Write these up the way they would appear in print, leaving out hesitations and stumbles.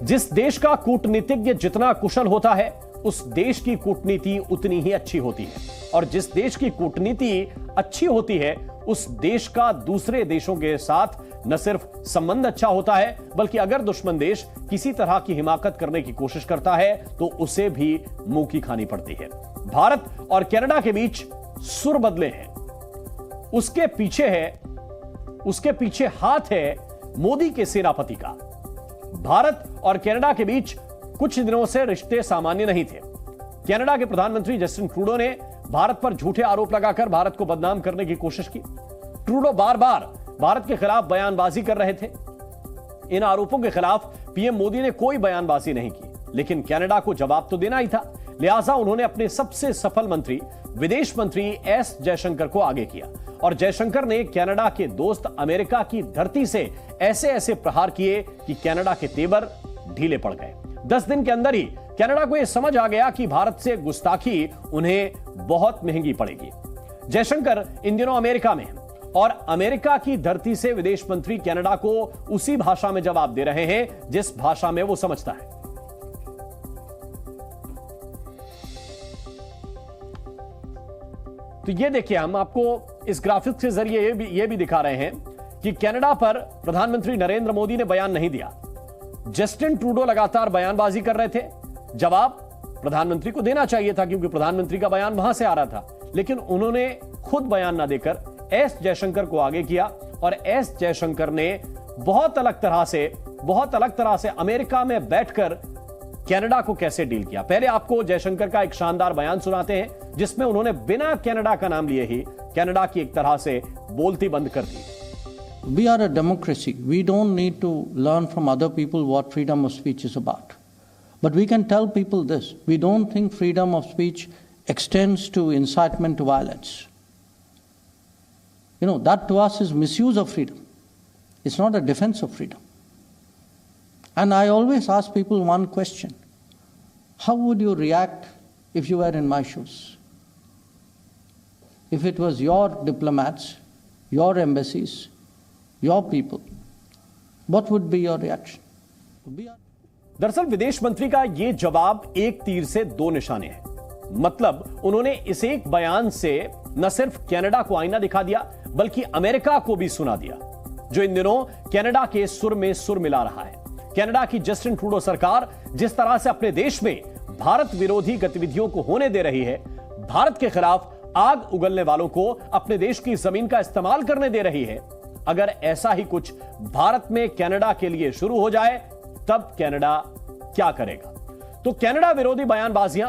जिस देश का कूटनीतिज्ञ जितना कुशल होता है, उस देश की कूटनीति उतनी ही अच्छी होती है, और जिस देश की कूटनीति अच्छी होती है, उस देश का दूसरे देशों के साथ न सिर्फ संबंध अच्छा होता है, बल्कि अगर दुश्मन देश किसी तरह की हिमाकत करने की कोशिश करता है तो उसे भी मुंह की खानी पड़ती है। भारत और कनाडा के बीच सुर बदले हैं। उसके पीछे हाथ है मोदी के सेनापति का। भारत और कनाडा के बीच कुछ दिनों से रिश्ते सामान्य नहीं थे। कनाडा के प्रधानमंत्री जस्टिन ट्रूडो ने भारत पर झूठे आरोप लगाकर भारत को बदनाम करने की कोशिश की। ट्रूडो बार बार भारत के खिलाफ बयानबाजी कर रहे थे। इन आरोपों के खिलाफ पीएम मोदी ने कोई बयानबाजी नहीं की, लेकिन कनाडा को जवाब तो देना ही था। लिहाजा उन्होंने अपने सबसे सफल मंत्री, विदेश मंत्री एस जयशंकर को आगे किया, और जयशंकर ने कनाडा के दोस्त अमेरिका की धरती से ऐसे ऐसे प्रहार किए कि कनाडा के तेवर ढीले पड़ गए। 10 दिन के अंदर ही कनाडा को यह समझ आ गया कि भारत से गुस्ताखी उन्हें बहुत महंगी पड़ेगी। जयशंकर इन दिनों अमेरिका में हैं, और अमेरिका की धरती से विदेश मंत्री कनाडा को उसी भाषा में जवाब दे रहे हैं जिस भाषा में वो समझता है। तो ये देखिए, हम आपको इस ग्राफिक्स के जरिए ये भी दिखा रहे हैं कि कनाडा पर प्रधानमंत्री नरेंद्र मोदी ने बयान नहीं दिया। जस्टिन ट्रूडो लगातार बयानबाजी कर रहे थे। जवाब प्रधानमंत्री को देना चाहिए था, क्योंकि प्रधानमंत्री का बयान वहां से आ रहा था, लेकिन उन्होंने खुद बयान ना देकर एस जयशंकर को आगे किया, और एस जयशंकर ने बहुत अलग तरह से अमेरिका में बैठकर कनाडा को कैसे डील किया। पहले आपको जयशंकर का एक शानदार बयान सुनाते हैं, जिसमें उन्होंने बिना कनाडा का नाम लिए ही कनाडा की एक तरह से बोलती बंद कर दी। We are a democracy. We don't need to learn from other people what freedom of speech is about. But we can tell people this: we don't think freedom of speech extends to incitement to violence. You know, that to us is misuse of freedom. It's not a defense of freedom. And I always ask people one question: how would you react if you were in my shoes? If it was your diplomats, your embassies, your people, what would be your reaction? दरअसल विदेश मंत्री का यह जवाब एक तीर से दो निशाने हैं। मतलब उन्होंने इस एक बयान से न सिर्फ कनाडा को आईना दिखा दिया, बल्कि अमेरिका को भी सुना दिया, जो इन दिनों कनाडा के सुर में सुर मिला रहा है। कनाडा की जस्टिन ट्रूडो सरकार जिस तरह से अपने देश में भारत विरोधी गतिविधियों को होने दे रही है, भारत के खिलाफ आग उगलने वालों को अपने देश की जमीन का इस्तेमाल करने दे रही है, अगर ऐसा ही कुछ भारत में कनाडा के लिए शुरू हो जाए, तब कनाडा क्या करेगा? तो कनाडा विरोधी बयानबाजियां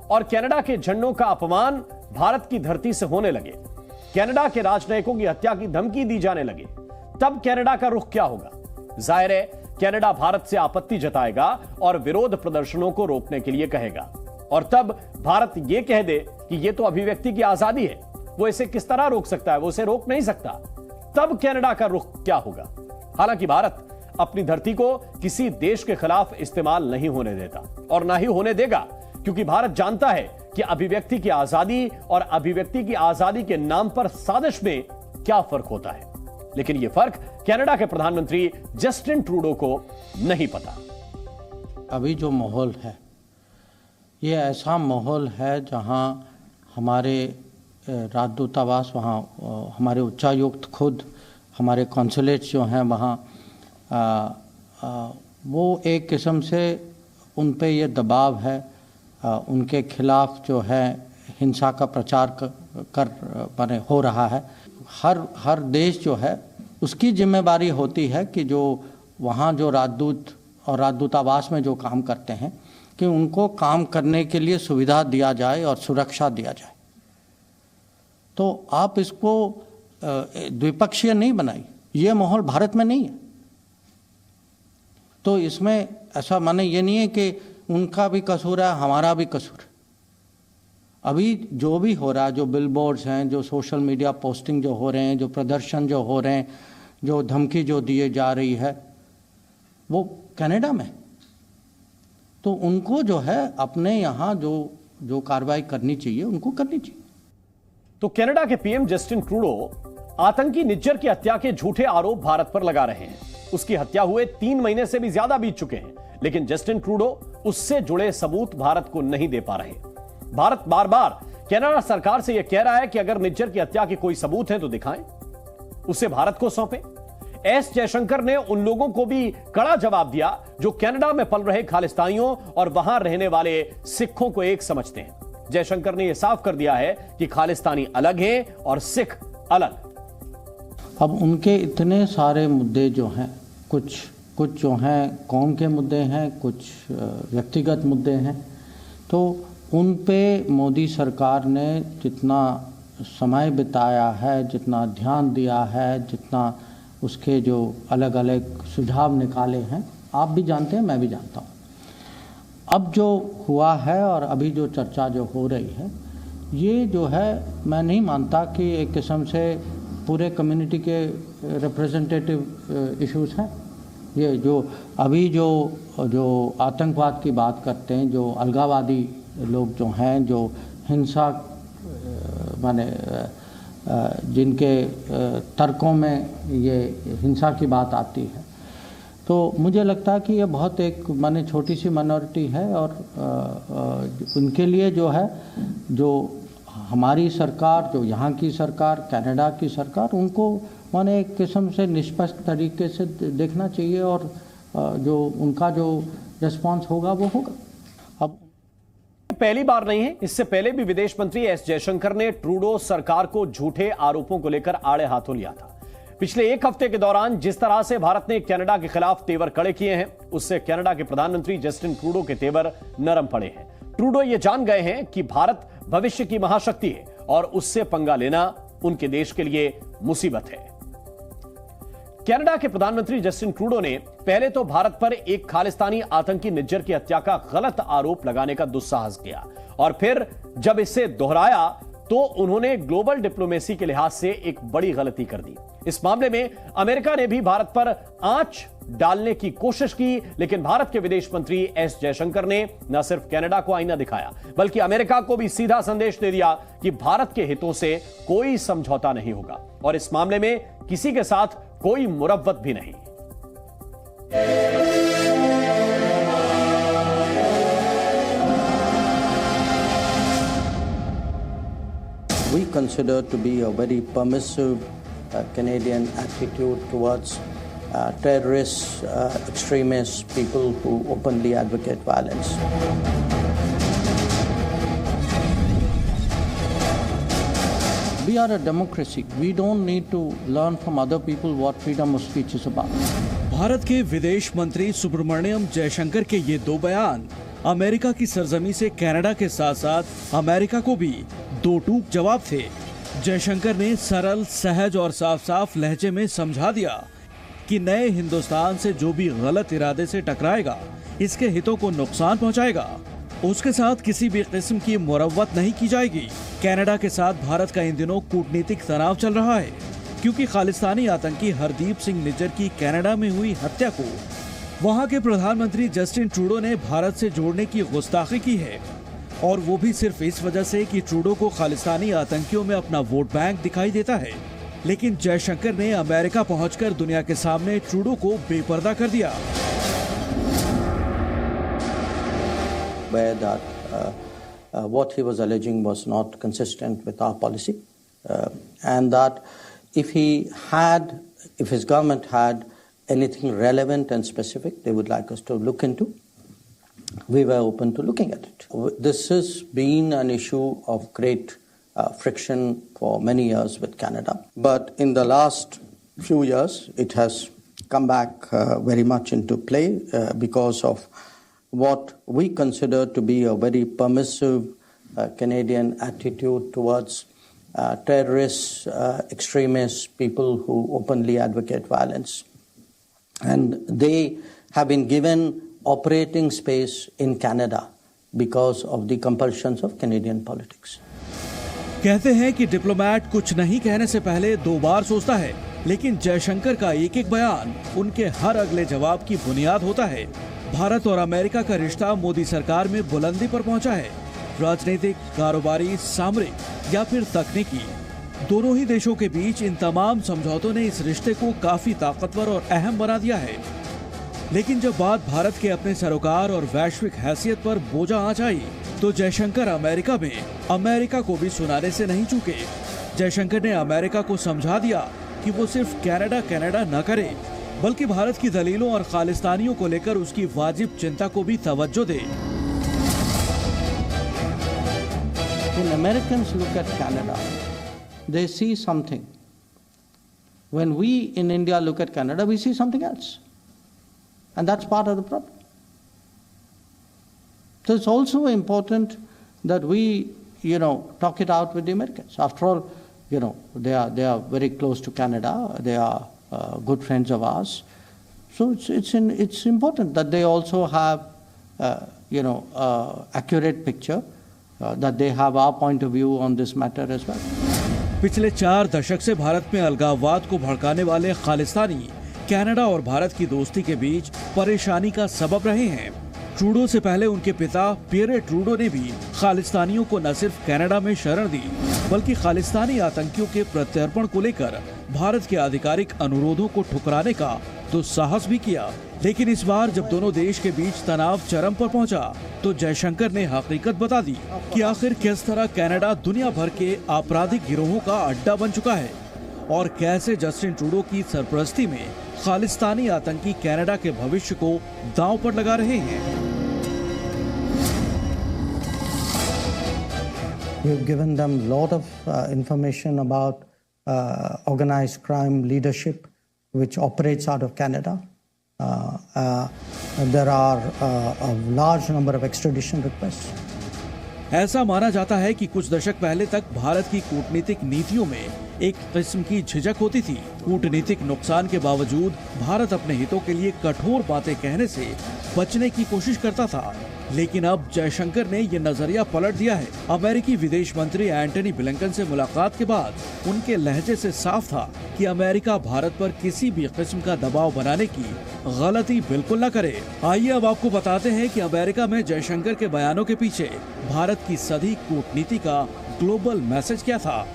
और कनाडा के झंडों का अपमान भारत की धरती से होने लगे, कनाडा के राजनयिकों की हत्या की धमकी दी जाने लगे, तब कनाडा का रुख क्या होगा? जाहिर है कनाडा भारत से आपत्ति जताएगा और विरोध प्रदर्शनों को रोकने के लिए कहेगा, और तब भारत यह कह दे कि यह तो अभिव्यक्ति की आजादी है, वो इसे किस तरह रोक सकता है, वो इसे रोक नहीं सकता। तब कनाडा का रुख क्या होगा? हालांकि भारत अपनी धरती को किसी देश के खिलाफ इस्तेमाल नहीं होने देता, और ना ही होने देगा, क्योंकि भारत जानता है कि अभिव्यक्ति की आजादी और अभिव्यक्ति की आजादी के नाम पर साजिश में क्या फर्क होता है। लेकिन यह फर्क कनाडा के प्रधानमंत्री जस्टिन ट्रूडो को नहीं पता। अभी जो माहौल है, यह ऐसा माहौल है जहां हमारे राजदूतावास, वहाँ हमारे उच्चायुक्त खुद, हमारे कॉन्सुलेट्स जो हैं वहाँ, वो एक किस्म से उन पे ये दबाव है, उनके खिलाफ जो है हिंसा का प्रचार कर हो रहा है। हर देश जो है उसकी जिम्मेदारी होती है कि जो वहाँ जो राजदूत और राजदूतावास में जो काम करते हैं, कि उनको काम करने के लिए सुविधा दिया जाए और सुरक्षा दिया जाए। तो आप इसको द्विपक्षीय नहीं बनाइए, ये माहौल भारत में नहीं है। तो इसमें ऐसा माने ये नहीं है कि उनका भी कसूर है, हमारा भी कसूर है। अभी जो भी हो रहा है, जो बिलबोर्ड्स हैं, जो सोशल मीडिया पोस्टिंग जो हो रहे हैं, जो प्रदर्शन जो हो रहे हैं, जो धमकी जो दिए जा रही है, वो कनाडा में। तो उनको जो है अपने यहाँ जो कार्रवाई करनी चाहिए उनको करनी चाहिए। तो कनाडा के पीएम जस्टिन ट्रूडो आतंकी निज्जर की हत्या के झूठे आरोप भारत पर लगा रहे हैं। उसकी हत्या हुए 3 महीने से भी ज्यादा बीत चुके हैं, लेकिन जस्टिन ट्रूडो उससे जुड़े सबूत भारत को नहीं दे पा रहे। भारत बार बार कनाडा सरकार से यह कह रहा है कि अगर निज्जर की हत्या के कोई सबूत हैं तो दिखाएं, उसे भारत को सौंपें। एस जयशंकर ने उन लोगों को भी कड़ा जवाब दिया जो कनाडा में पल रहे खालिस्तानियों और वहां रहने वाले सिखों को एक समझते हैं। जयशंकर ने यह साफ कर दिया है कि खालिस्तानी अलग हैं और सिख अलग। अब उनके इतने सारे मुद्दे जो हैं, कुछ जो हैं कौम के मुद्दे हैं, कुछ व्यक्तिगत मुद्दे हैं, तो उन पे मोदी सरकार ने जितना समय बिताया है, जितना ध्यान दिया है, जितना उसके जो अलग अलग सुझाव निकाले हैं, आप भी जानते हैं, मैं भी जानता हूँ। अब जो हुआ है और अभी जो चर्चा जो हो रही है, ये जो है मैं नहीं मानता कि एक किस्म से पूरे कम्युनिटी के रिप्रेजेंटेटिव इश्यूज़ हैं। ये जो अभी जो आतंकवाद की बात करते हैं, जो अलगावादी लोग जो हैं, जो हिंसा माने जिनके तर्कों में ये हिंसा की बात आती है, तो मुझे लगता है कि ये बहुत एक माने छोटी सी माइनॉरिटी है और उनके लिए जो है, जो हमारी सरकार, जो यहाँ की सरकार, कनाडा की सरकार, उनको माने एक किस्म से निष्पक्ष तरीके से देखना चाहिए और जो उनका जो रिस्पॉन्स होगा वो होगा। अब पहली बार नहीं है, इससे पहले भी विदेश मंत्री एस जयशंकर ने ट्रूडो सरकार को झूठे आरोपों को लेकर आड़े हाथों लिया था। पिछले एक हफ्ते के दौरान जिस तरह से भारत ने कनाडा के खिलाफ तेवर कड़े किए हैं, उससे कनाडा के प्रधानमंत्री जस्टिन ट्रूडो के तेवर नरम पड़े हैं। ट्रूडो ये जान गए हैं कि भारत भविष्य की महाशक्ति है और उससे पंगा लेना उनके देश के लिए मुसीबत है। कनाडा के प्रधानमंत्री जस्टिन ट्रूडो ने पहले तो भारत पर एक खालिस्तानी आतंकी निज्जर की हत्या का गलत आरोप लगाने का दुस्साहस किया और फिर जब इसे दोहराया तो उन्होंने ग्लोबल डिप्लोमेसी के लिहाज से एक बड़ी गलती कर दी। इस मामले में अमेरिका ने भी भारत पर आंच डालने की कोशिश की, लेकिन भारत के विदेश मंत्री एस जयशंकर ने न सिर्फ कनाडा को आईना दिखाया, बल्कि अमेरिका को भी सीधा संदेश दे दिया कि भारत के हितों से कोई समझौता नहीं होगा और इस मामले में किसी के साथ कोई मुरव्वत भी नहीं। We consider to be a very permissive Canadian attitude towards terrorists, extremists, people who openly advocate violence. We are a democracy. We don't need to learn from other people what freedom of speech is about. Bharat के विदेश मंत्री सुब्रमण्यम जयशंकर के ये दो बयान America की सरजमी से Canada के साथ साथ अमेरिका को भी दो टूक जवाब थे। जयशंकर ने सरल, सहज और साफ-साफ लहजे में समझा दिया कि नए हिंदुस्तान से जो भी गलत इरादे से टकराएगा, इसके हितों को नुकसान पहुंचाएगा, उसके साथ किसी भी किस्म की मुरव्वत नहीं की जाएगी। कनाडा के साथ भारत का इन दिनों कूटनीतिक तनाव चल रहा है क्योंकि खालिस्तानी आतंकी हरदीप सिंह निज्जर की कनाडा में हुई हत्या को वहां के प्रधानमंत्री जस्टिन ट्रूडो ने भारत से जोड़ने की गुस्ताखी की है और वो भी सिर्फ इस वजह से कि ट्रूडो को खालिस्तानी आतंकियों में अपना वोट बैंक दिखाई देता है। लेकिन जयशंकर ने अमेरिका पहुंचकर दुनिया के सामने ट्रूडो को बेपर्दा कर दिया। What he was alleging was not consistent with our policy, and that if his government had anything relevant and specific they would like us to look into, we were open to looking at it. This has been an issue of great friction for many years with Canada, but in the last few years it has come back very much into play because of what we consider to be a very permissive Canadian attitude towards terrorists, extremists, people who openly advocate violence. And they have been given operating space in Canada because of the compulsions of Canadian politics. कहते हैं कि diplomat कुछ नहीं कहने से पहले दो बार सोचता है, लेकिन जयशंकर का एक एक बयान उनके हर अगले जवाब की बुनियाद होता है। भारत और अमेरिका का रिश्ता मोदी सरकार में बुलंदी पर पहुंचा है। राजनीतिक, कारोबारी, सामरिक या फिर तकनीकी, दोनों ही देशों के बीच इन तमाम समझौतों ने इस रिश्ते को काफी ताकतवर और अहम बना दिया है। लेकिन जब बात भारत के अपने सरोकार और वैश्विक हैसियत पर बोझा आंच आई, तो जयशंकर अमेरिका में अमेरिका को भी सुनाने से नहीं चूके। जयशंकर ने अमेरिका को समझा दिया कि वो सिर्फ कनाडा न करे, बल्कि भारत की दलीलों और खालिस्तानियों को लेकर उसकी वाजिब चिंता को भी तवज्जो दे। When Americans look at Canada, they see something. When we in India look at Canada, we see something else. And that's part of the problem. So it's also important that we, talk it out with the Americans. After all, they are very close to Canada. They are good friends of ours. So it's important that they also have, accurate picture, that they have our point of view on this matter as well. पिछले 4 दशक से भारत में अलगाववाद को भड़काने वाले Khalistani Canada और भारत की दोस्ती के बीच परेशानी का सबब रहे हैं। ट्रूडो से पहले उनके पिता पियरे ट्रूडो ने भी खालिस्तानियों को न सिर्फ कनाडा में शरण दी, बल्कि खालिस्तानी आतंकियों के प्रत्यर्पण को लेकर भारत के आधिकारिक अनुरोधों को ठुकराने का दुस्साहस भी किया। लेकिन इस बार जब दोनों देश के बीच तनाव चरम पर पहुंचा, तो जयशंकर ने हकीकत बता दी कि आखिर किस तरह कनाडा दुनिया भर के आपराधिक गिरोहों का अड्डा बन चुका है और कैसे जस्टिन ट्रूडो की सरपरस्ती में खालिस्तानी आतंकी कनाडा के भविष्य को दांव पर लगा रहे हैं। We've given them a lot of information about organized crime leadership, which operates out of Canada. There are a large number of extradition requests. ऐसा माना जाता है कि कुछ दशक पहले तक भारत की कूटनीतिक नीतियों में एक किस्म की झिझक होती थी। कूटनीतिक नुकसान के बावजूद भारत अपने हितों के लिए कठोर बातें कहने से बचने की कोशिश करता था। लेकिन अब जयशंकर ने ये नजरिया पलट दिया है। अमेरिकी विदेश मंत्री एंटनी ब्लिंकन से मुलाकात के बाद उनके लहजे से साफ था कि अमेरिका भारत पर किसी भी किस्म का दबाव बनाने की गलती बिल्कुल न करे। आइए अब आपको बताते हैं कि अमेरिका में जयशंकर के बयानों के पीछे भारत की सदी कूटनीति का ग्लोबल मैसेज क्या था।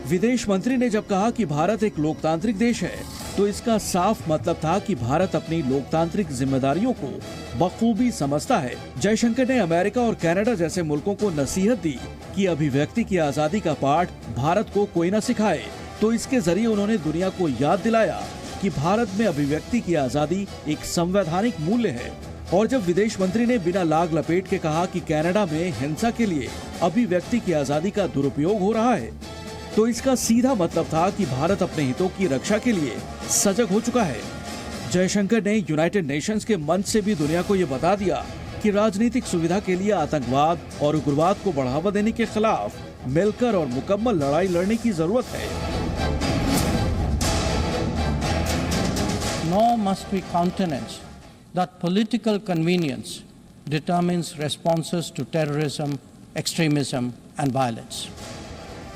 विदेश मंत्री ने जब कहा कि भारत एक लोकतांत्रिक देश है, तो इसका साफ मतलब था कि भारत अपनी लोकतांत्रिक जिम्मेदारियों को बखूबी समझता है। जयशंकर ने अमेरिका और कनाडा जैसे मुल्कों को नसीहत दी कि अभिव्यक्ति की आजादी का पाठ भारत को कोई न सिखाए। तो इसके जरिए उन्होंने दुनिया को याद दिलाया कि भारत में अभिव्यक्ति की आजादी एक संवैधानिक मूल्य है। और जब विदेश मंत्री ने बिना लाग लपेट के कहा कि कनाडा में हिंसा के लिए अभिव्यक्ति की आजादी का दुरुपयोग हो रहा है, तो इसका सीधा मतलब था कि भारत अपने हितों की रक्षा के लिए सजग हो चुका है। जयशंकर ने यूनाइटेड नेशंस के मंच से भी दुनिया को ये बता दिया कि राजनीतिक सुविधा के लिए आतंकवाद और उग्रवाद को बढ़ावा देने के खिलाफ मिलकर और मुकम्मल लड़ाई लड़ने की जरूरत है। Nor must we countenance that political convenience determines responses to terrorism, extremism and violence.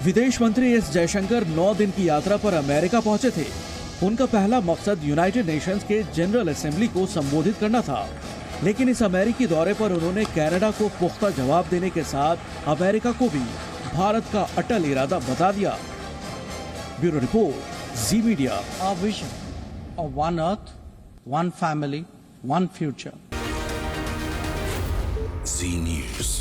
विदेश मंत्री एस जयशंकर 9 दिन की यात्रा पर अमेरिका पहुंचे थे। उनका पहला मकसद यूनाइटेड नेशंस के जनरल असेंबली को संबोधित करना था। लेकिन इस अमेरिकी दौरे पर उन्होंने कनाडा को पुख्ता जवाब देने के साथ अमेरिका को भी भारत का अटल इरादा बता दिया। Bureau report, Zee Media. Our vision of one earth, one family, one future. Z News.